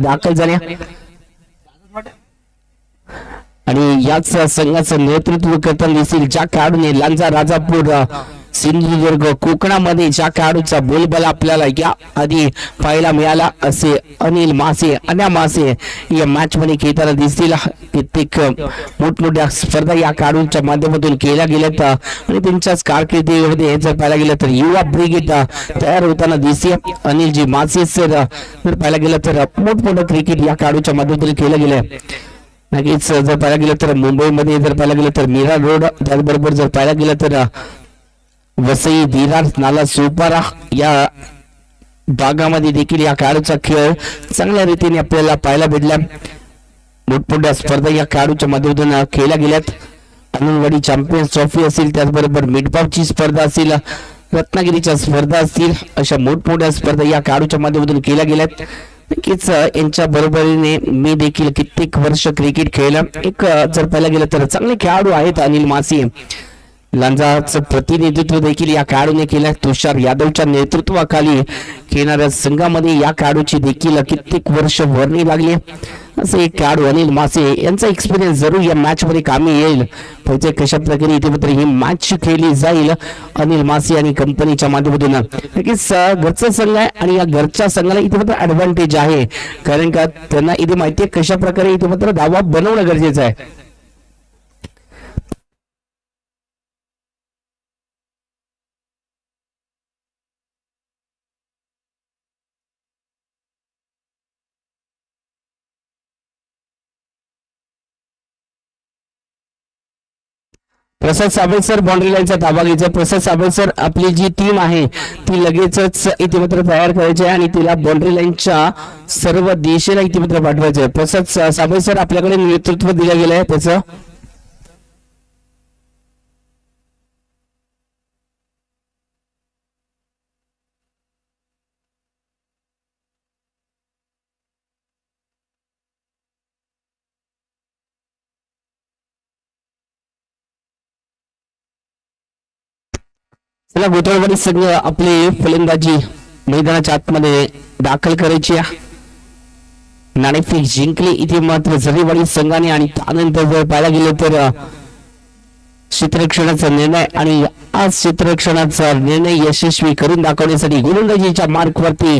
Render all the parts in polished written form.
दाखल झाल्या आणि याच संघाचं नेतृत्व करताना दिसतील ज्या खेळाडूने लांजा राजापूर सिंधुदुर्ग कोकणामध्ये ज्या खेळाडूचा बोलबाला आपल्याला या आधी पाहायला मिळाला असे अनिल मासे अन्या मासे या मॅच मध्ये खेळताना दिसतील कित्येक मोठमोठ्या स्पर्धा या खेळाडूंच्या माध्यमातून केल्या गेल्यात आणि त्यांच्याच कारकिर्दीमध्ये जर पाहायला गेलं तर युवा ब्रिगेड तयार होताना दिसते अनिलजी मासे सर जर पाहायला गेलं तर मोठमोठं क्रिकेट या खेळाडूच्या माध्यमातून केलं गेलं नक्कीच जर पाहायला गेलं तर मुंबईमध्ये जर पाहायला गेलं तर मीरा रोड त्याचबरोबर जर पाहायला गेलं तर वसई विरार नाला सोपारा या भागामध्ये देखील या खेळाडूचा खेळ चांगल्या रीतीने आपल्याला पाहायला भेटला मोठमोठ्या स्पर्धा या खेळाडूच्या माध्यमातून खेळल्या गेल्यात अंगणवाडी चॅम्पियन्स ट्रॉफी असेल त्याचबरोबर मिडपावची स्पर्धा असेल रत्नागिरीच्या स्पर्धा असतील अशा मोठमोठ्या स्पर्धा या खेळाडूच्या माध्यमातून केल्या गेल्यात नक्कीच यांच्या बरोबरीने मी देखील कित्येक वर्ष क्रिकेट खेळलं एक जर पाहायला गेलं तर चांगले खेळाडू आहेत अनिल मासी लांजाचं प्रतिनिधित्व देखील या खेळाडूने केलं तुषार यादवच्या नेतृत्वाखाली खेळणाऱ्या संघामध्ये या खेळाडूची देखील कित्येक वर्ष वर्णी लागली असे एक खेळाडू अनिल मासे यांचा एक्सपिरियन्स जरूर या मॅच मध्ये कामी येईल म्हणजे कशा प्रकारे इथे मात्र ही मॅच खेळली जाईल अनिल मासे आणि कंपनीच्या माध्यमातून नक्कीच घरचा संघ आहे आणि या घरच्या संघाला इथे मात्र ऍडव्हान्टेज आहे कारण का त्यांना इथे माहिती आहे कशा प्रकारे इथे मात्र धावा बनवणं गरजेचं आहे प्रसाद साबळे सर बाउंड्री लाईनचा ताबा घ्यायचा प्रसाद साबळे सर आपली जी टीम आहे ती लगेचच इथे मात्र तयार करायची आहे आणि तिला बाउंड्री लाईनच्या सर्व दिशेला इथे मात्र पाठवायचं आहे प्रसाद साबळे सर आपल्याकडे नेतृत्व दिलं गेलं आहे त्याचं चला गोतळवाडी संघ आपली फलंदाजी मैदानाच्या आतमध्ये दाखल करायची नाणेफेक जिंकली इथे मात्र जरीवाडी संघाने आणि त्यानंतर जर पाहायला गेलं तर क्षेत्ररक्षणाचा निर्णय आणि आज क्षेत्ररक्षणाचा निर्णय यशस्वी करून दाखवण्यासाठी गोलंदाजीच्या मार्कवरती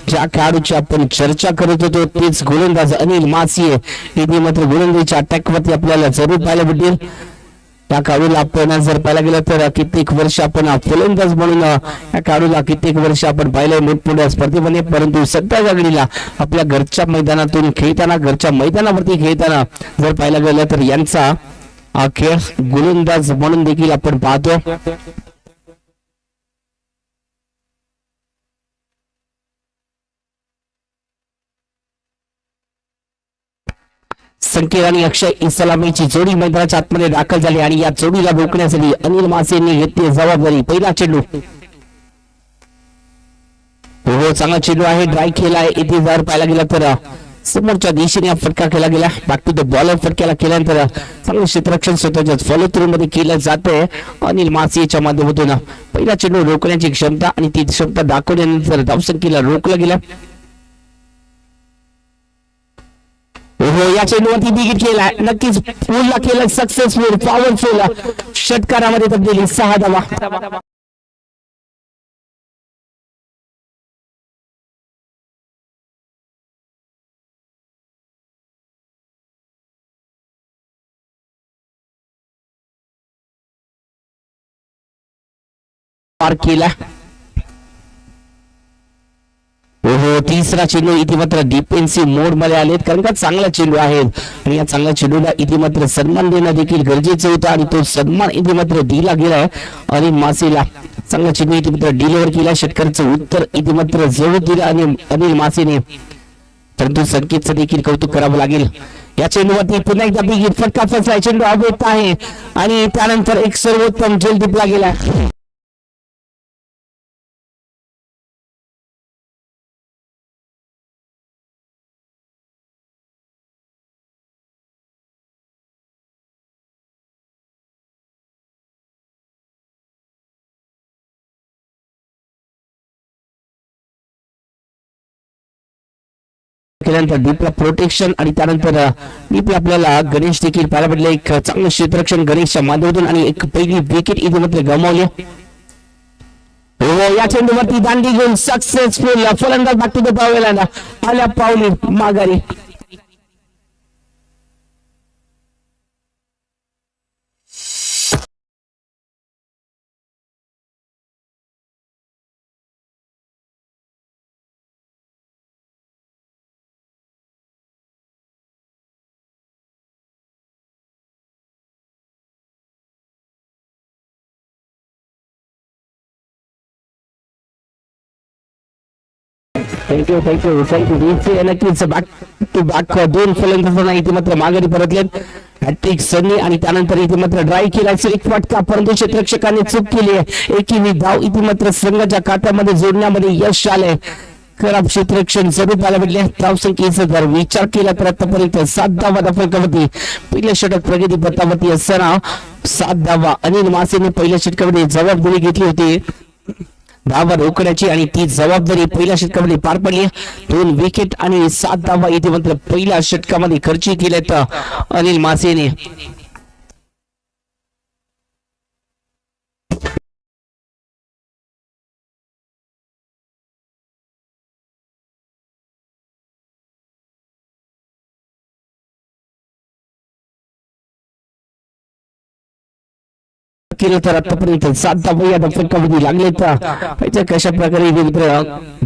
ज्या खेळाडूची आपण चर्चा करत होतो तेच गोलंदाज अनिल मासिये इथे मात्र गोलंदाजीच्या अटॅकवरती आपल्याला जरूर पाहायला भेटेल या खेळाडूला आपण जर पाहायला गेलं तर कित्येक वर्ष आपण फलंदाज म्हणून या खेळाडूला कित्येक वर्ष आपण पाहिलंय मोठमोठ्या स्पर्धेमध्ये परंतु सध्या घडीला आपल्या घरच्या मैदानातून खेळताना घरच्या मैदानावरती खेळताना जर पाहायला गेलं तर यांचा खेळ गोलंदाज म्हणून देखील आपण पाहतो संकेत आणि अक्षय इस्लामीची जोडी मैदानाच्या आतमध्ये दाखल झाली आणि या जोडीला रोखण्यासाठी अनिल मासे यांनी घेतली जबाबदारी पहिला चेंडू हो चांगला चेंडू आहे ड्राय केला आहे इथे जर पाहायला गेला तर समोरच्या दिशेने फटका केला गेला बॅक टू द बॉलर फटक्याला केल्यानंतर चांगलं क्षेत्ररक्षण स्वतःच्या फॉलो थ्रू मध्ये केलं जाते अनिल मासेच्या माध्यमातून पहिला चेंडू रोखण्याची क्षमता आणि ती क्षमता दाखवल्यानंतर धावसंख्येला रोखलं गेलं हो या चेंडूवरती विकेट केला नक्कीच पूर्ण केलं सक्सेसफुल पॉवरफुल षटकारामध्ये तब्दिली 6 धावा पार केला हो तिसरा चेंडू इथे मात्र डिफेन्सिव्ह मोड मध्ये आलेत कारण का चांगला चेंडू आहे आणि या चांगल्या चेंडूला इथे मात्र सन्मान देणं देखील गरजेचं होतं आणि तो सन्मान इथे मात्र दिला गेलाय आणि मासेला चांगला चेंडू इथे मात्र डिलिव्हर केला षटकाराचं उत्तर इथे मात्र जरूर दिलं आणि अनिल मासेने परंतु संकेतचं देखील कौतुक करावं लागेल या चेंडूवरती पुन्हा एकदा बिग फटका फसला चेंडू अवैध आहे आणि त्यानंतर एक सर्वोत्तम झेल टिपला गेला केल्यानंतर डीपला प्रोटेक्शन आणि त्यानंतर डीपला आपल्याला गणेश देखील पाहायला भेटले. एक चांगलं क्षेत्ररक्षण गणेशच्या माध्यमातून आणि एक पहिली विकेट इथे मात्र गमावली. या चेंडूवरती दांडी घेऊन सक्सेसफुल फलंदाज बॅक टू द पावेला आल्या पावली माघारी. थँक्यू. नक्कीच बॅक टू बॅक दोन फलंदाजांना इथे मात्र माघारी परतलेत. हॅट्रिक सनी आणि त्यानंतर इथे मात्र ड्राईव्ह केला एक फटका, परंतु क्षेत्ररक्षकाने चूक केली आहे. एकेरी धाव इथे मात्र संघाच्या खात्यामध्ये जोडण्यामध्ये यश आलंय. खराब क्षेत्ररक्षण जरूर पाहायला भेटले. धावसंख्येचा जर विचार केला तर आतापर्यंत 7 धावा फलकावरती पहिल्या षटक प्रगती पथावरती असताना 7 धावा अनिल मासेने पहिल्या षटकामध्ये जबाबदारी घेतली होती धावा रोखण्याची आणि ती जबाबदारी पहिल्या षटकामध्ये पार पडली. 2 विकेट आणि 7 धावा इथे मात्र पहिल्या षटकामध्ये खर्ची केल्यात अनिल मासेने. केलं तर आतापर्यंत 7 धावा या फलकामध्ये लागले. तर कशा प्रकारे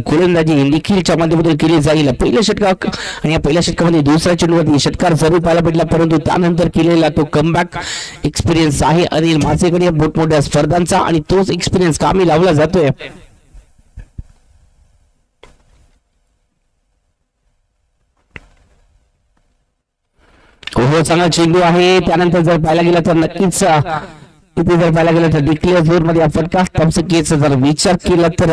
गोलंदाजी निखिलच्या माध्यमातून केली जाईल. पहिल्या षटकात आणि या पहिल्या षटकामध्ये दुसऱ्या चेंडूवरती षटकार जरूर पाहायला भेटला, परंतु त्यानंतर केलेला तो कमबॅक एक्सपिरियन्स आहे अनिल मासेकडे मोठमोठ्या स्पर्धांचा आणि तोच एक्सपिरियन्स कामी लावला जातोय. हो चांगला चेंडू आहे. त्यानंतर जर पाहायला गेला तर नक्कीच इथे जर पाहायला गेलं तर डिक्लेअर झोन मध्ये फटका. धावसंख्येचा जर विचार केला तर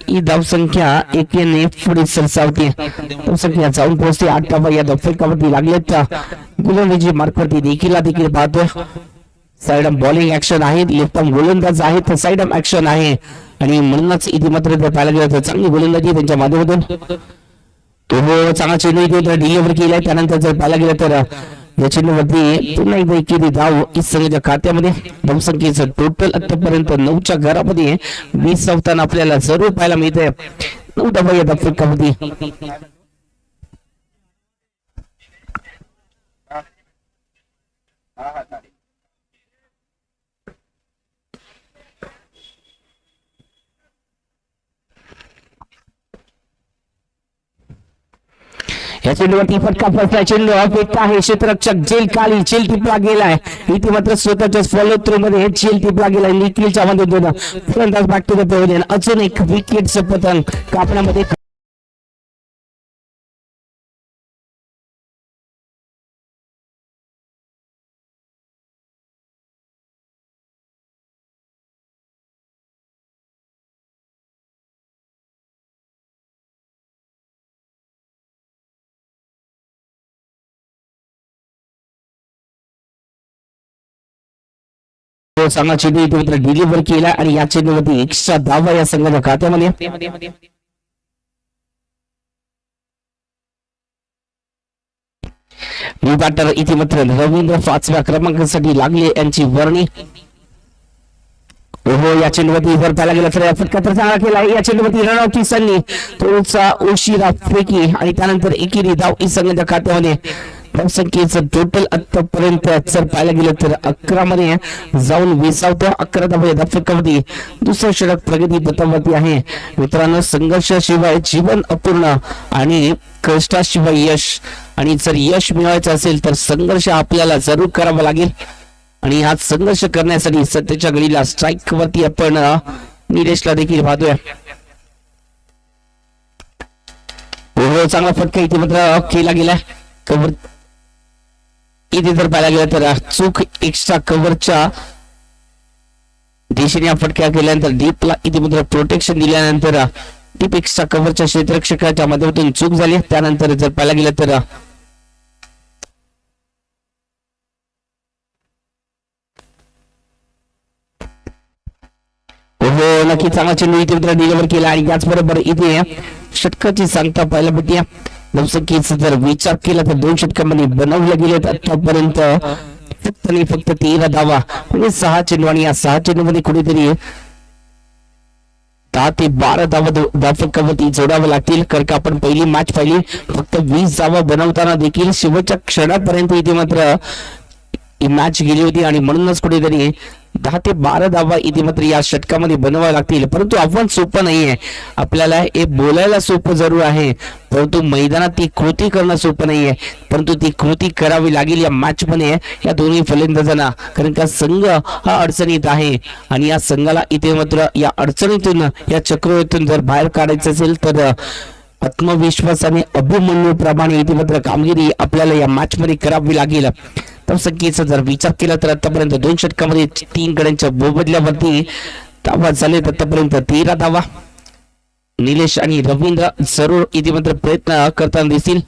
ही धावसंख्या एकेने पुढे सरसावते. धावसंख्या जाऊन पोहोचते 8 धावा या फलकावरती लागलेत. गोलंदाजी मार्फत देखील पाहतोय. साइड बॉलिंग ऍक्शन आहे, लेफ्ट आर्म गोलंदाज आहे तर साइड आर्म ऍक्शन आहे आणि म्हणूनच इथे मात्र जर पाहायला गेलं तर चांगली गोलंदाजी त्यांच्या माध्यमातून. तो चांगला चेंडू इथे डिलिव्हर केलाय. त्यानंतर जर पाहायला गेलं तर या चेंडूवरती पुन्हा एकदा एकेरी धाव इस संघाच्या खात्यामध्ये. धावसंख्येचं टोटल आतापर्यंत 9च्या घरामध्ये 20 धावताना आपल्याला जरूर पाहायला मिळते. 9 धावा या फलकामध्ये. या चेंडूवरती फटका फसला. चेंडू अपेक्षा आहे क्षेत्ररक्षक जेल खाली चेल टिपला गेलाय. इथे मात्र स्वतःच्या फॉलो थ्रू मध्ये चेल टिपला गेलाय. निखिलच्या मध्ये फलंदाज बॅक टू द पॅव्हलियन. अजून एक विकेटचं पतंग कापण्यामध्ये. चांगला चेंडू इथे मात्र डिलिव्हर केला आणि या चेंडूवरती एक्स्ट्रा धावा या संघाच्या खात्यामध्ये. बॅटर इथे मात्र रवींद्र 5व्या क्रमांकासाठी लागले यांची वर्णी. ओहो या चेंडूवरती जर पाहायला गेला तर फटका तर चांगला केला. या चेंडूवरती रणौती सन्नी थोडासा उशिरा फेकी आणि त्यानंतर एकेरी धाव या संघाच्या खात्यामध्ये. धावसंख्येचं टोटल आतापर्यंत जर पाहायला गेलं तर 11 मध्ये जाऊन विसावतो. 11 धावा या फलकामध्ये. दुसरं षटक प्रगती पथावरती आहे. मित्रांनो संघर्षाशिवाय जीवन अपूर्ण आणि कष्टाशिवाय यश. आणि जर यश मिळवायचं असेल तर संघर्ष आपल्याला जरूर करावा लागेल आणि हा संघर्ष करण्यासाठी सध्याच्या घडीला स्ट्राईक वरती आपण निलेशला देखील पाहतोय. चांगला फटका इथे मात्र केला गेला. कव्हर इथे जर पाहायला गेलं तर चूक एक्स्ट्रा कव्हरच्या दिशेने फटक्या केल्यानंतर डीपला इथे मात्र प्रोटेक्शन दिल्यानंतर डीप एक्स्ट्रा कव्हरच्या क्षेत्ररक्षकाच्या माध्यमातून चूक झाली. त्यानंतर जर पाहायला गेलं तर हो नक्की चांगला चेंडू इथे डिलिव्हर केला आणि त्याचबरोबर इथे षटकाची सांगता पाहायला भेटते. लोकसंख्येचा जर विचार केला तर 2 षटकांमध्ये बनवले गेलेत आतापर्यंत फक्त आणि फक्त 13 धावा, म्हणजे 6 चेंडू आणि या 6 चेंडूमध्ये कुठेतरी 10 ते 12 धावा फटकावरती जोडावं लागतील. कारण का आपण पहिली मॅच पाहिली फक्त 20 धावा बनवताना देखील शेवटच्या क्षणापर्यंत इथे मात्र ही मॅच गेली होती आणि म्हणूनच कुठेतरी 10 ते 12 धावा इथे मात्र या षटकामध्ये बनवाव्या लागतील. परंतु आव्हान सोपं नाहीये, आपल्याला हे बोलायला सोपं जरूर आहे परंतु मैदानात ती कृती करणं सोपं नाहीये. परंतु ती कृती करावी लागेल या मॅच मध्ये या दोन्ही फलंदाजांना, कारण का संघ हा अडचणीत आहे आणि या संघाला इथे मात्र या अडचणीतून या चक्रव्यूहातून जर बाहेर काढायचं असेल तर आत्मविश्वासाने अभिमन्यूप्रमाणे इथे मात्र कामगिरी आपल्याला या मॅच मध्ये करावी लागेल. तर संख्येचा जर विचार केला तर आतापर्यंत 2 षटकामध्ये 3 गड्यांच्या मोबदल्यावरती धावा झालेत आतापर्यंत 13 धावा. निलेश आणि रवींद्र जरूर इथे मात्र प्रयत्न करताना दिसतील.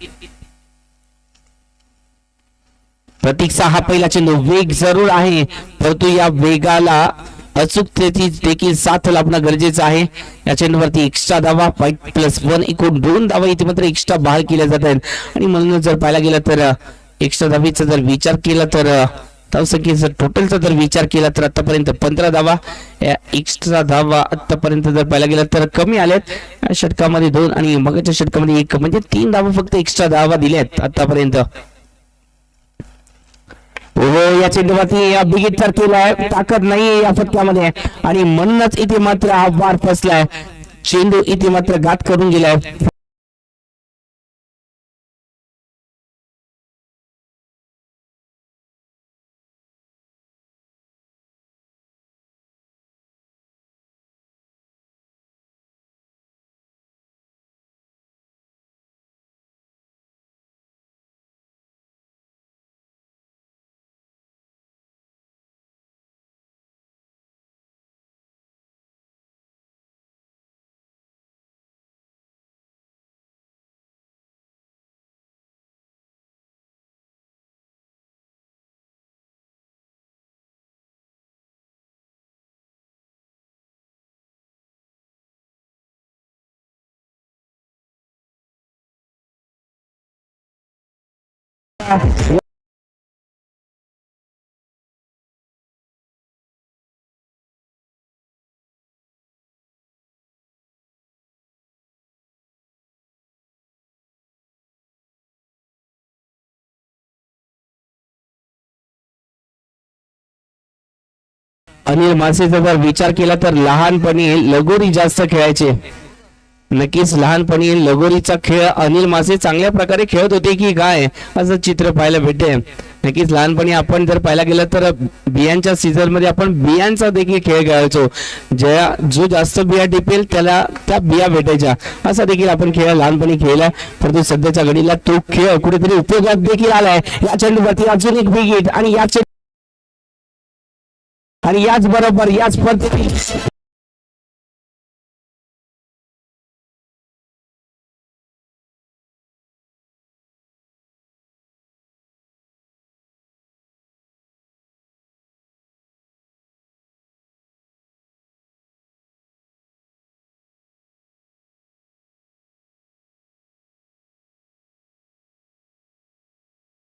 प्रतीक्षा हा पहिला चेंडू वेग जरूर आहे परंतु या वेगाला अचूकतेची देखील साथ लाभणं गरजेचं आहे. या चेंडूवरती एक्स्ट्रा धावा 5+1 एकूण 2 धावा इथे मात्र एक्स्ट्रा बहाल केल्या जात आहेत आणि म्हणून जर पाहायला गेलं तर एक्स्ट्रा धावेचा जर विचार केला तर धावसंख्येचा टोटलचा जर विचार केला तर आतापर्यंत 15 धावा. एक्स्ट्रा धावा आतापर्यंत जर पाहायला गेला तर कमी आल्यात. या षटकामध्ये 2 आणि मगाच्या षटकामध्ये 1 म्हणजे 3 धावा फक्त एक्स्ट्रा धावा दिल्यात आतापर्यंत. हो, या चेंडूवरती बिगिट तर केलाय, ताकद नाहीये या फटक्यामध्ये आणि म्हणूनच इथे मात्र हा वार फसलाय. चेंडू इथे मात्र घात करून गेलाय. अनिल मासेचा जर विचार केला तर लहानपणी लगोरी जास्त खेळायचे. नक्कीच लहानपणी लगोरीचा खेळ अनिल मासे चांगल्या प्रकारे खेळत होते की काय असं चित्र पाहायला भेटते. नक्कीच लहानपणी आपण जर पाहायला गेलं तर बियांच्या सीझन मध्ये आपण बियांचा देखील खेळ खेळायचो. जो जास्त बिया टिपेल त्याला त्या बिया भेटायच्या, असा देखील आपण खेळ लहानपणी खेळला. परंतु सध्याच्या घडीला तो खेळ कुठेतरी उपयोगात देखील आलाय. या चेंडूवरती अजून एक बिगिट आणि याच बरोबर याच पद्धती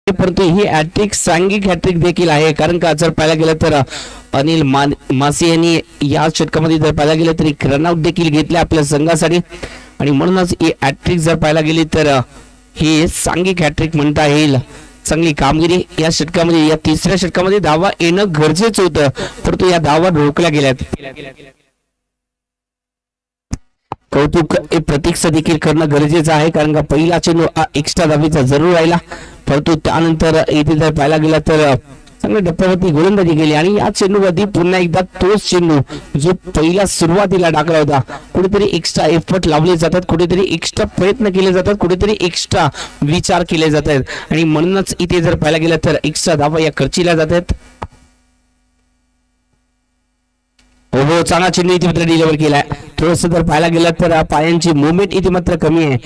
परंतु ही हॅट्रिक सांघिक हॅट्रिक देखील आहे. कारण का जर पाहायला गेलं तर अनिल मासे यांनी या षटकामध्ये जर पाहायला गेलं तर एक रनआउट देखील घेतले आपल्या संघासाठी आणि म्हणूनच ही हॅट्रिक जर पाहायला गेली तर ही सांघिक हॅट्रिक म्हणता येईल. चांगली कामगिरी या षटकामध्ये, या तिसऱ्या षटकामध्ये धावा येणं गरजेचं होतं परंतु या धावा रोखल्या गेल्यात. कौतुक प्रतीक्षा देखील करणं गरजेचं आहे कारण का पहिला चेंडू एक्स्ट्रा धावेचा जरूर राहिला परंतु त्यानंतर इथे जर पाहायला गेला तर चांगल्या टप्प्यावरती गोलंदाजी केली आणि या चेंडूवरती पुन्हा एकदा तोच चेंडू जो पहिला सुरुवातीला टाकला होता. कुठेतरी एक्स्ट्रा एफर्ट लावले जातात, कुठेतरी एक्स्ट्रा प्रयत्न केले जातात, कुठेतरी एक्स्ट्रा विचार केले जातात आणि म्हणूनच इथे जर पाहायला गेलं तर एक्स्ट्रा धावा या खर्चीला जातात. हो, चांगला चेंडू इथे मात्र डिलिव्हर केलाय. थोडस जर पाहायला गेलं तर पायांची मुवमेंट इथे मात्र कमी आहे.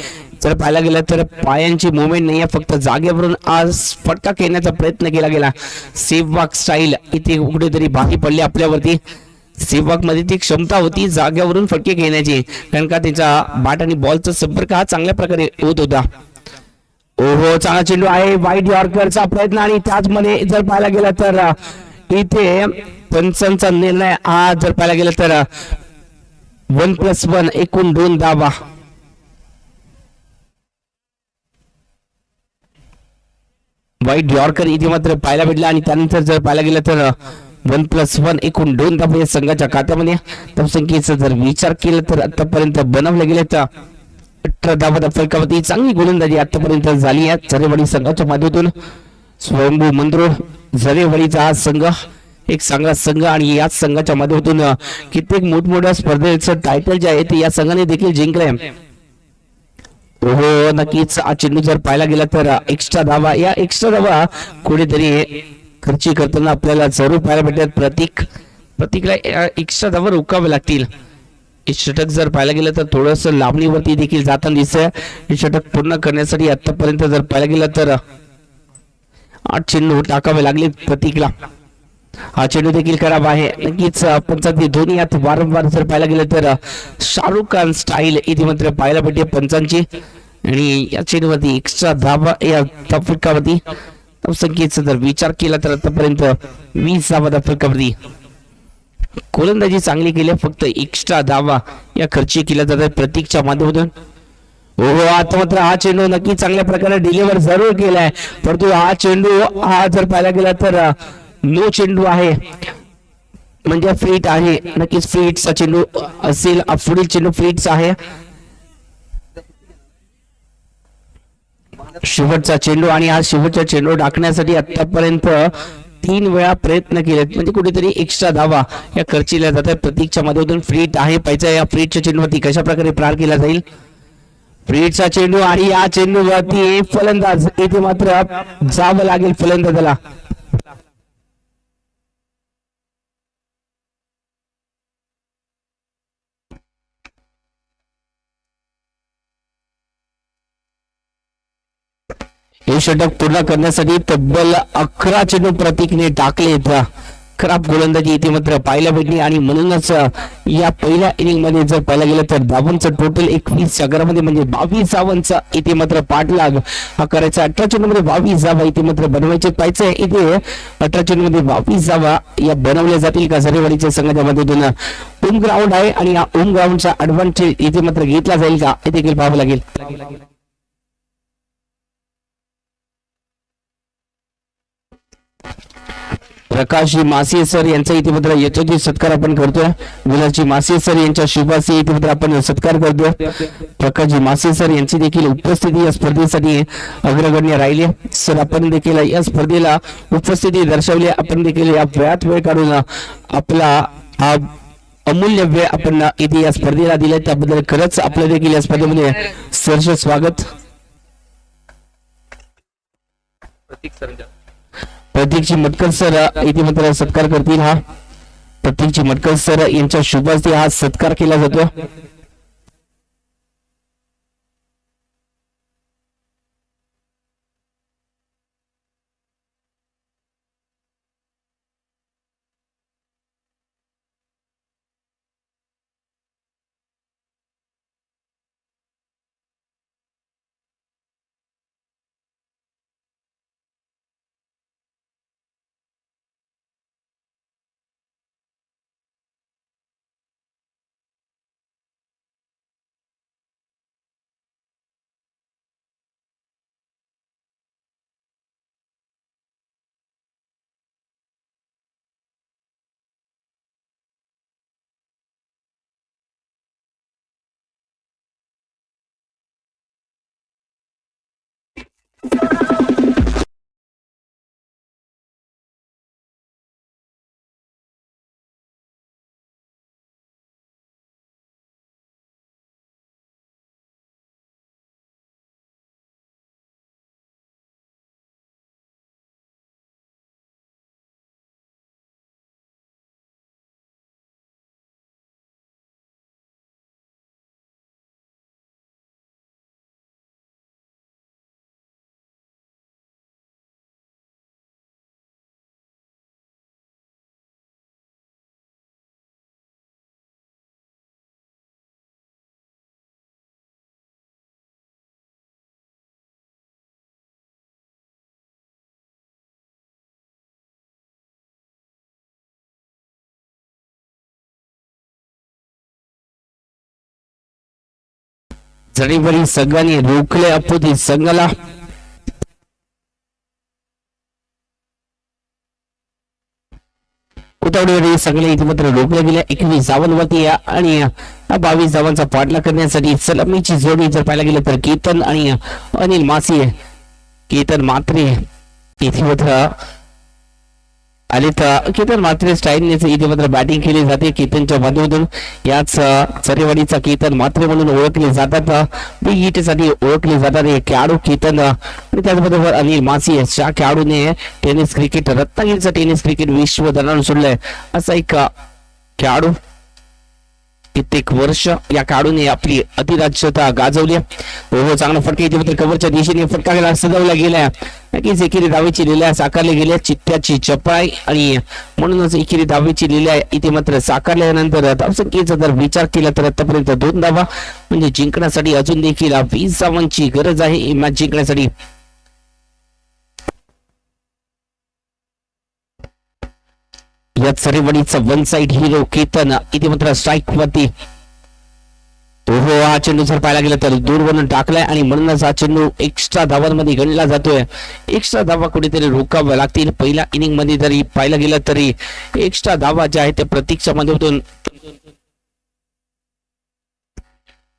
जर पाहायला गेलं तर पायांची मुवमेंट नाही आहे, फक्त जागेवरून आज फटका खेळण्याचा प्रयत्न केला गेला. सेववाक स्टाईल इथे कुठेतरी बाकी पडली आपल्यावरती. सेववाक मध्ये ती क्षमता होती जागेवरून फटके खेळण्याची कारण का त्याचा बॅट आणि बॉलचा संपर्क हा चांगल्या प्रकारे होत होता. ओहो, चांगला चेंडू आहे, वाईट यॉर्करचा प्रयत्न आणि त्याचमध्ये जर पाहायला गेलं तर इथे पंचांचा निर्णय हा जर पाहायला गेला तर 1+1 एकूण 2 धावा. वाईट यॉर्कर इथे मात्र पाहायला भेटला आणि त्यानंतर जर पाहायला गेलं तर 1+1 एकूण 2 धावा या संघाच्या खात्यामध्ये. धावसंख्येचा जर विचार केला तर आतापर्यंत बनवले गेले तर 18 धावा फलकावरती चांगली गोलंदाजी आतापर्यंत झाली आहे झरेवाडी संघाच्या माध्यमातून. स्वयंभू मंद्रो झरेवाडीचा हा संघ एक चांगला संघ आणि याच संघाच्या माध्यमातून कित्येक मोठमोठ्या स्पर्धेचं टायटल जे आहे ते या संघाने देखील जिंकले. हो, नक्कीच हा चेंडू जर पाहायला गेला तर एक्स्ट्रा धावा, या एक्स्ट्रा धावा कुठेतरी खर्ची करताना आपल्याला जरूर पाहायला भेटतात. प्रतीकला एक्स्ट्रा धावा रोखावे लागतील. हे षटक जर पाहायला गेलं तर थोडस लांबणीवरती देखील जाताना दिसतंय. हे षटक पूर्ण करण्यासाठी आतापर्यंत जर पाहायला गेलं तर 8 चेंडू टाकावे लागले प्रतीकला. हा चेंडू देखील खराब आहे. नक्कीच पंचांची दोन्ही यात वारंवार जर पाहायला गेलं तर शाहरुख खान स्टाईल इथे मात्र पाहायला भेटते पंचांची. आणि या चेंडूवरती एक्स्ट्रा धावा या फलकावरती संख्येचा जर विचार केला तर आतापर्यंत 20 धावा फलकावरती. गोलंदाजी चांगली केली, फक्त एक्स्ट्रा धावा या खर्ची केल्या जातात प्रतीकच्या माध्यमातून. हो, आता मात्र हा चेंडू नक्की चांगल्या प्रकारे डिलिव्हर जरूर केलाय, परंतु हा चेंडू हा जर पाहायला गेला तर नो चेंडू आहे, म्हणजे फ्रीट आहे. नक्कीच फ्रीटचा चेंडू असेल, पुढील चेंडू फ्रीटचा आहे. शेवटचा चेंडू आणि हा शेवटचा चेंडू टाकण्यासाठी आतापर्यंत 3 वेळा प्रयत्न केलेत, म्हणजे कुठेतरी एक्स्ट्रा धावा या खर्चील्या जातात प्रतीकच्या माध्यमातून. फ्रीट आहे, पाहिजे या फ्रीटच्या चेंडूवरती कशा प्रकारे प्रहार केला जाईल. फ्रीटचा चेंडू आणि या चेंडूवरती फलंदाज इथे मात्र जावं लागेल फलंदाजाला. हे षटक पूर्ण करण्यासाठी तब्बल 11 चेंडू प्रतीकने टाकलेत. खराब गोलंदाजी इथे मात्र पाहायला भेटली आणि म्हणूनच या पहिल्या इनिंग मध्ये जर पाहायला गेलं तर धावांचं टोटल 21 मध्ये म्हणजे 22 धावांचा इथे मात्र पाठलाग हा करायचा. 18 चेंडू मध्ये 22 धावा इथे मात्र बनवायचे पाहिजे. इथे 18 चेंडू मध्ये 22 धावा या बनवल्या जातील का झरेवाडीच्या संघाच्या मधून. होम ग्राउंड आहे आणि या होम ग्राउंडचा ऍडव्हान्टेज इथे मात्र घेतला जाईल का हे देखील पाहावं लागेल. प्रकाशजी मासे सर यांचा इथे मात्र यशोचित सत्कार आपण करतोय. गुलाबजी मासे सर यांच्या शुभासी इथे मात्र आपण सत्कार करतोय. प्रकाशजी मासे सर यांची देखील उपस्थिती या स्पर्धेसाठी अग्रगण्य राहिली. सर आपण देखील या स्पर्धेला उपस्थिती दर्शवली. आपण देखील या वेळात वेळ काढून आपला हा अमूल्य वेळ आपण इथे या स्पर्धेला दिला, त्याबद्दल खरंच आपलं देखील या स्पर्धेमध्ये सहर्ष स्वागत. प्रतीकजी मटकर सर इथे मात्र सत्कार करतील. हा प्रतीकजी मटकर सर यांच्या शुभ हस्ते हा सत्कार केला जातो. जरीबरी संघाने रोखले अपोजिट संघाला. कुतावडीवर सगळे इथे मात्र रोखले गेले. 21 धावांवरती आणि 22 धावांचा पाठलाग करण्यासाठी सलामीची जोडी जर पाहायला गेलं तर केतन आणि अनिल मासी. केतन मात्रे इथे मात्र आले तर केतन मात्रे स्टाईलने इथे मात्र बॅटिंग केली जाते केतनच्या माध्यमातून. याच चरेवाडीचा केतन मात्रे म्हणून ओळखले जातात. बिग हिट साठी ओळखले जातात हे खेळाडू केतन आणि त्याचबरोबर अनिल मासी या खेळाडूने टेनिस क्रिकेट रत्नागिरीचा टेनिस क्रिकेट विश्व दरम्यान सोडलंय असा एक खेळाडू. कित्येक वर्ष या खेळाडूने आपली अधिराज्यता गाजवली. हो चांगला फटका इथे मात्र कव्हरच्या दिशेने फटका गेला सजवला गेलाय. नक्कीच एकेरी दावेची लिहिल्या साकारले गेल्या चित्त्याची चपळाई आणि म्हणूनच एकेरी दावेची लिहिल्या इथे मात्र साकारल्यानंतर धावसंख्येचा जर विचार केला तर आतापर्यंत 2 धावा म्हणजे जिंकण्यासाठी अजून देखील 20 धावांची गरज आहे ही मॅच जिंकण्यासाठी. या सरेवाडीचा वन साइड हिरो केतन इथे मात्र स्ट्राईक वरती. हो हा चेंडू जर पाहायला गेला तर दूरवरून टाकलाय आणि म्हणूनच हा चेंडू एक्स्ट्रा धावांमध्ये गणला जातोय. एक्स्ट्रा धावा कुठेतरी रोखाव्या लागतील. पहिल्या इनिंग मध्ये जरी पाहायला गेलं तरी एक्स्ट्रा धावा ज्या आहेत त्या प्रतीक्षा माध्यमातून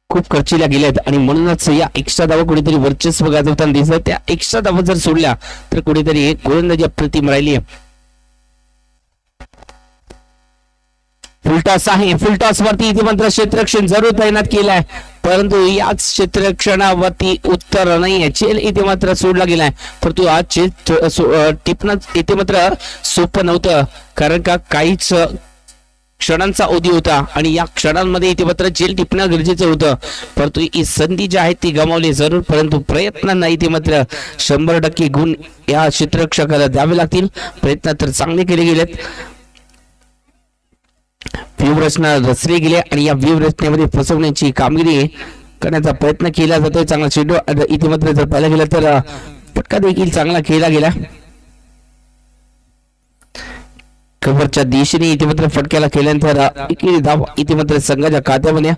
खूप खर्चील्या गेल्यात आणि म्हणूनच या एक्स्ट्रा धावा कुठेतरी वर्चस्व गाजवताना दिसत. त्या एक्स्ट्रा धावा जर सोडल्या तर कुठेतरी गोलंदाजी अप्रतिम राहिली आहे. फुलटॉस आहे. फुलटॉस वरती इथे मात्र क्षेत्ररक्षण जरूर तैनात केलाय परंतु याच क्षेत्ररक्षणावरती उत्तर नाहीये. चेल इथे मात्र सोडला गेलाय परंतु आज चेल टिपणं इथे मात्र सोपं नव्हतं कारण का काहीच क्षणांचा अवधी होता आणि या क्षणांमध्ये इथे मात्र चेल टिपणं गरजेचं होतं परंतु ही संधी जी आहे ती गमावली जरूर परंतु प्रयत्नांना इथे मात्र 100% गुण या क्षेत्ररक्षकाला द्यावे लागतील. प्रयत्न तर चांगले केले गेलेत. व्यूहरचना रचली गेली आणि या व्यूहरचनेमध्ये फसवण्याची कामगिरी करण्याचा प्रयत्न केला जातोय. चांगला चेंडू इथे मात्र जर पाहायला गेला तर फटका देखील चांगला केला गेला. कव्हरच्या दिशेने इथे मात्र फटक्याला केल्यानंतर धावा इथे मात्र संघाच्या खात्यामध्ये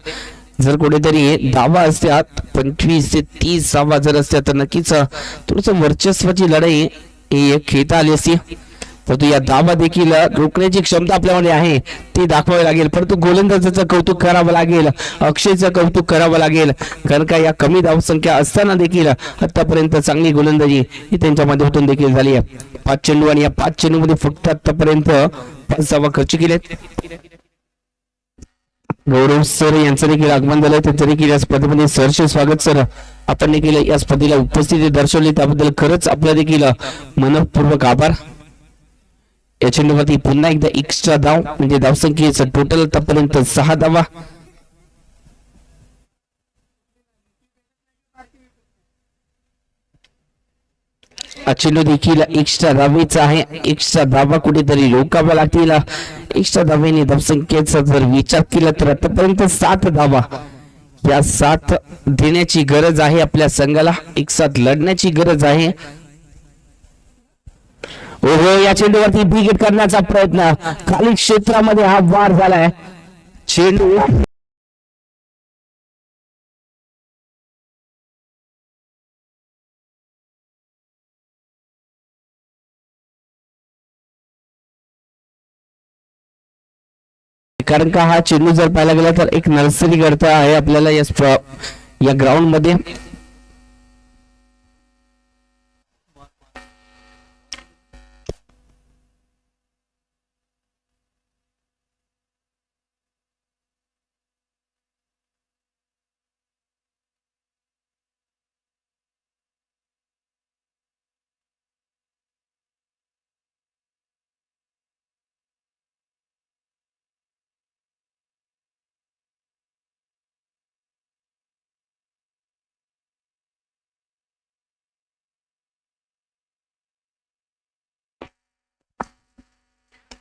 जर कुठेतरी धावा असत्यात 25 ते 30 धावा जर असत्या तर नक्कीच थोडस वर्चस्वाची लढाई खेळता आली असती परंतु या धावा देखील रोखण्याची क्षमता आपल्यामध्ये आहे ती दाखवावी लागेल. परंतु गोलंदाजाचं कौतुक करावं लागेल. अक्षयचं कौतुक करावं लागेल कारण का या कमी धावसंख्या असताना देखील आतापर्यंत चांगली गोलंदाजी ही त्यांच्या माध्यमातून देखील झाली आहे. 5 चेंडू आणि या 5 चेंडू मध्ये फक्त आतापर्यंत 5 धावा खर्च केलेत. गौरव सर यांचं देखील आगमन झालंय त्यांचं देखील या स्पर्धेमध्ये सहर्ष स्वागत सर. आपण देखील या स्पर्धेला उपस्थिती दर्शवली त्याबद्दल खरंच आपला देखील मनपूर्वक आभार. या चेंडूवरती पुन्हा एकदा एक्स्ट्रा धाव म्हणजे धावसंख्येचं टोटल आतापर्यंत 6 धावा. चेंडू देखील एक्स्ट्रा धावेचा आहे. एक्स्ट्रा धावा कुठेतरी रोखाव्या लागतील. एक्स्ट्रा धावेने धावसंख्येचा जर विचार केला तर आतापर्यंत 7 धावा या 7 देण्याची गरज आहे आपल्या संघाला. एक साथ लढण्याची गरज आहे. ओहो या चेंडूवरती बिग हिट करण्याचा प्रयत्न खाली क्षेत्रामध्ये हा वार झालाय. चेंडू कारण का हा चेंडू जर पाहायला गेला तर एक नर्सरी करता आहे आपल्याला या ग्राउंड मध्ये.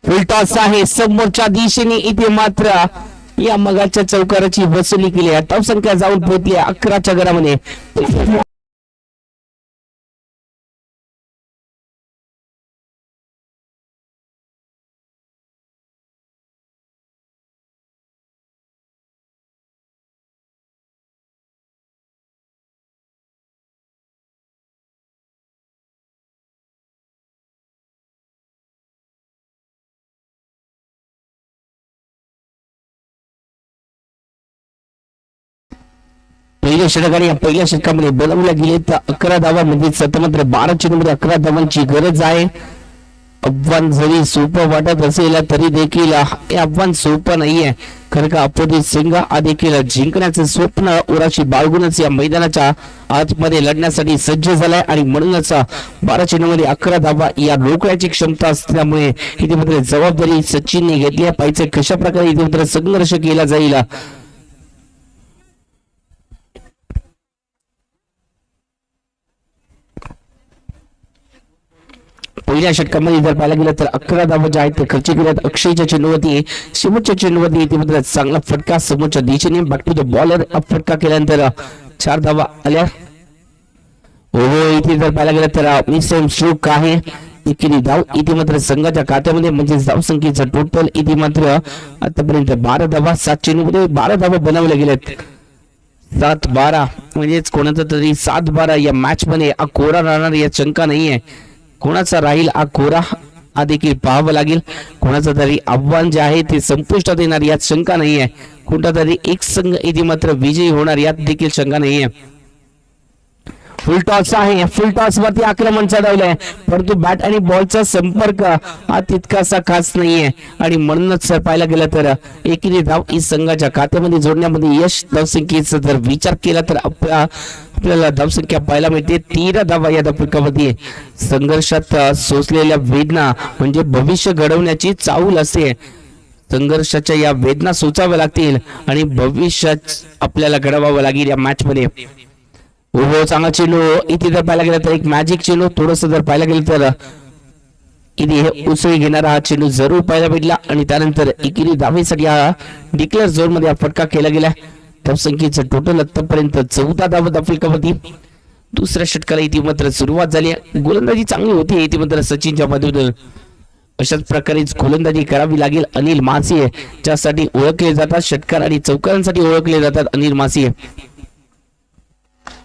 फुलटॉस आहे समोरच्या दिशेने इथे मात्र या मगाच्या चौकाराची वसुली केली. धावसंख्या जाऊन पोहोचली 11च्या घरामध्ये. पहिल्या षटकाने या पहिल्या षटकामध्ये बनवल्या गेले तर 11 धावा म्हणजे सतत मात्र 12 चेंडूमध्ये 11 धावांची गरज आहे. आव्हान जरी सोपं वाटत असेल तरी देखील हे आव्हान सोपं नाहीये, कारण का अपोजिट संघ देखील जिंकण्याचे स्वप्न उराशी बाळगूनच या मैदानाच्या आतमध्ये लढण्यासाठी सज्ज झालाय आणि म्हणूनच 12 चेंडूमध्ये 11 धावा या रोखण्याची क्षमता असल्यामुळे इथे मात्र जबाबदारी सचिनने घेतली आहे. पाहिजे कशा प्रकारे इथे मात्र संघर्ष केला जाईल. पहिल्या षटकामध्ये जर पाहायला गेलं तर 11 धावा ज्या आहेत ते खर्च केल्यात. अक्षयच्या चेंडूवरती शेवटच्या चेंडूवरती इथे मात्र चांगला फटका समोरच्या दिशेने बॅक टू द बॉलर फटका केल्यानंतर 4 धावा आल्या. इथे जर पाहायला गेलं तर मिसम स्ट्रोक आहे. एकेरी धाव इथे मात्र संघाच्या खात्यामध्ये म्हणजे धाव संख्येचं टोटल इथे मात्र आतापर्यंत 12 धावा 7 चेंडूमध्ये 12 धावा बनवल्या गेल्यात. 7-12 म्हणजेच कोणाचा तरी 7-12 या मॅच मध्ये कोरा राहणार या शंका नाहीये. कोणाचा राहील कोरा देखील पाहावं लागेल. कोणाचं तरी आव्हान जे आहे ते संपुष्टात येणार यात शंका नाहीये. कोणता तरी एक संघ इथे मात्र विजयी होणार यात देखील शंका नाहीये. फुल टॉस आहे. फुल टॉस वरती आक्रमण चढवलंय, परंतु बॅट आणि बॉलचा संपर्क तितकासा खास नाहीये आणि म्हणूनच पाहायला गेलं तर एकेरी धाव ही संघाच्या खात्यामध्ये जोडण्यामध्ये यश धावसंख्येचा जर विचार केला तर आपल्याला धावसंख्या पाहायला मिळते 13 धावा या धावफलकामध्ये. संघर्षात सोसलेल्या वेदना म्हणजे भविष्य घडवण्याची चाहूल असते. संघर्षाच्या या वेदना सोचाव्या लागतील आणि भविष्यात आपल्याला घडवावं लागेल या मॅच मध्ये. चांगला चेंडू इथे जर पाहायला गेला तर एक मॅजिक चेंडू. थोडस जर पाहायला गेलं तर इथे उसळी घेणारा हा चेंडू जरूर पाहायला भेटला आणि त्यानंतर एकेरी धावेसाठी हा डिक्लेअर झोन मध्ये फटका केला गेला. धावसंख्येचं टोटल आतापर्यंत 14 धावा धावफलकावरती. दुसऱ्या षटकाला इथे मात्र सुरुवात झाली. गोलंदाजी चांगली होती इथे मात्र सचिनच्या मधून. अशाच प्रकारे गोलंदाजी करावी लागेल अनिल मासिये, ज्यासाठी ओळखले जातात षटकार आणि चौकारांसाठी ओळखले जातात अनिल मासिये,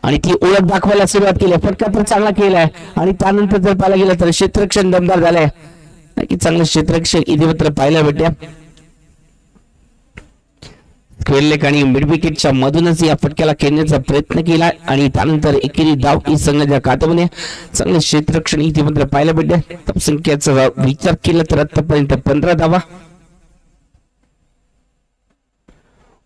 आणि ती ओळख दाखवायला सुरुवात केली. फटका तर चांगला केलाय आणि त्यानंतर जर पाहायला गेलं तर क्षेत्ररक्षण दमदार झालंय. की चांगलं क्षेत्ररक्षण इथे मात्र पाहायला भेटल्या. खेळलेक आणि मिड विकेटच्या मधूनच या फटक्याला खेळण्याचा प्रयत्न केला आणि त्यानंतर एकेरी धाव ही संघाच्या खात्यामध्ये चांगले क्षेत्ररक्षण इथे मात्र पाहायला भेटले. धावसंख्येचा विचार केला तर आतापर्यंत 15 धावा.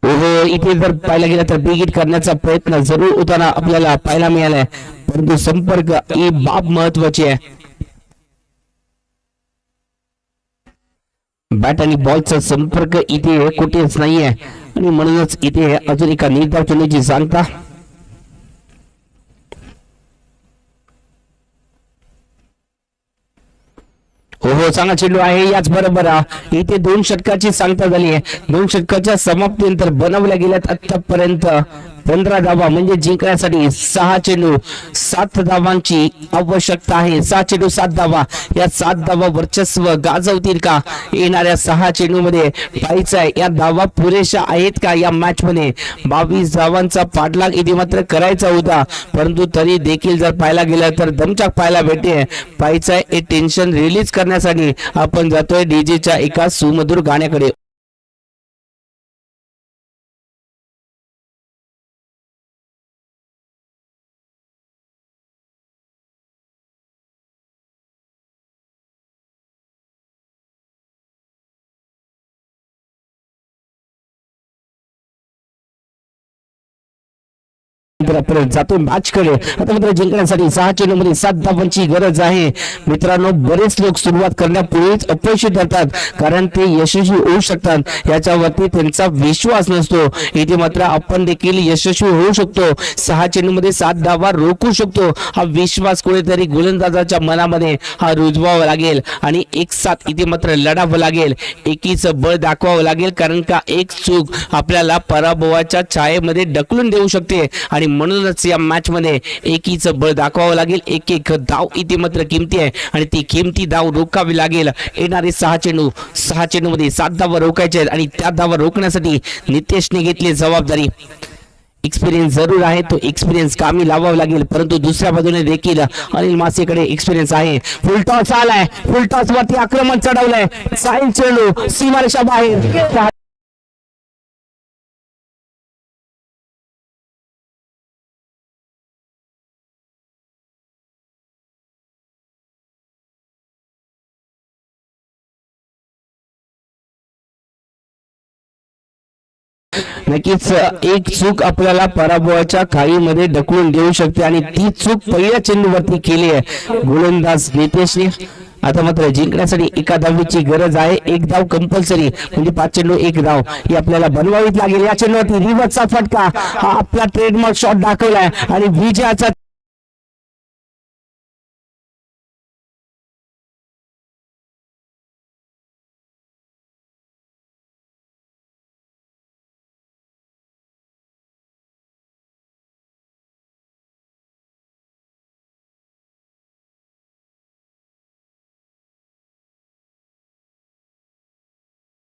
इथे जर पाहायला गेला तर बिग हिट करण्याचा प्रयत्न जरूर होताना आपल्याला पाहायला मिळालाय, परंतु संपर्क ही बाब महत्वाची आहे. बॅट आणि बॉलचा संपर्क इथे कुठेच नाहीये आणि म्हणूनच इथे अजून एका निर्धाव चेंडूची सांगता. चांगला चेंडू आहे. याच बरोबर इथे 2 षटकाची सांगता झाली आहे. 2 षटकाच्या समाप्तीनंतर बनवल्या गेल्यात आतापर्यंत 15 धावा म्हणजे जिंकण्यासाठी 6 चेंडू 7 धावांची आवश्यकता आहे. 6 चेंडू 7 धावा. या 7 धावा वर्चस्व गाजवतील का? येणाऱ्या 6 चेंडू मध्ये पाहायचं आहे या धावा पुरेशा आहेत का या मॅच मध्ये. 22 धावांचा पाठलाग इथे मात्र करायचा होता, परंतु तरी देखील जर पाहायला गेलं तर दमछाक पाहायला भेटते. पाहायचं आहे हे टेन्शन रिलीज करण्यासाठी आपण जातोय डीजेच्या एका सुमधुर गाण्याकडे. जातो मॅच कडे. आता मात्र जिंकण्यासाठी 6 चेंडू मध्ये 7 धावांची गरज आहे. मित्रांनो, बरेच लोक सुरुवात करण्यापूर्वीच अपयशी ठरतात कारण ते यशस्वी होऊ शकतात याच्यावरती त्यांचा विश्वास नसतो. इथे मात्र आपण देखील यशस्वी होऊ शकतो. 6 चेंडू मध्ये 7 धावा रोखू शकतो हा विश्वास कुठेतरी गोलंदाजाच्या मनामध्ये हा रुजवावा लागेल आणि एक साथ इथे मात्र लढावं लागेल. एकीचं बळ दाखवावं लागेल, कारण का एक चूक आपल्याला पराभवाच्या छायेमध्ये ढकलून देऊ शकते आणि म्हणूनच या मॅच मध्ये एकीचं बळ दाखवावं लागेल. एक एक धाव इथे मात्र किमती आहे आणि ती किमती धाव रोखावी लागेल. येणारे 6 चेंडू मध्ये 7 धावा रोखायचे आहेत आणि त्या धावा रोखण्यासाठी नितेशने घेतली जबाबदारी. एक्सपिरियन्स जरूर आहे, तो एक्सपिरियन्स कामी लावावा लागेल, परंतु दुसऱ्या बाजूने देखील अनिल मासेकडे एक्सपिरियन्स आहे. फुल टॉस आलाय. फुल टॉस वरती आक्रमण चढवलंय. साहिल चेंडू सीमारेषा बाहेर. नक्कीच एक चूक आपल्याला पराभवाच्या खाईमध्ये ढकलून देऊ शकते आणि ती चूक पहिल्या चेंडूवरती केली आहे गोलंदाज नितेशने. आता मात्र जिंकण्यासाठी एका धावेची गरज आहे. एक धाव कंपल्सरी म्हणजे 5 चेंडू 1 धाव ही आपल्याला बनवावीच लागेल. या चेंडूवरती रिव्हर्सचा फटका हा आपला ट्रेडमार्क शॉट दाखवलाय आणि विजयाचा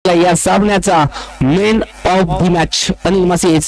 या सामन्याचा main of the match Anil मासे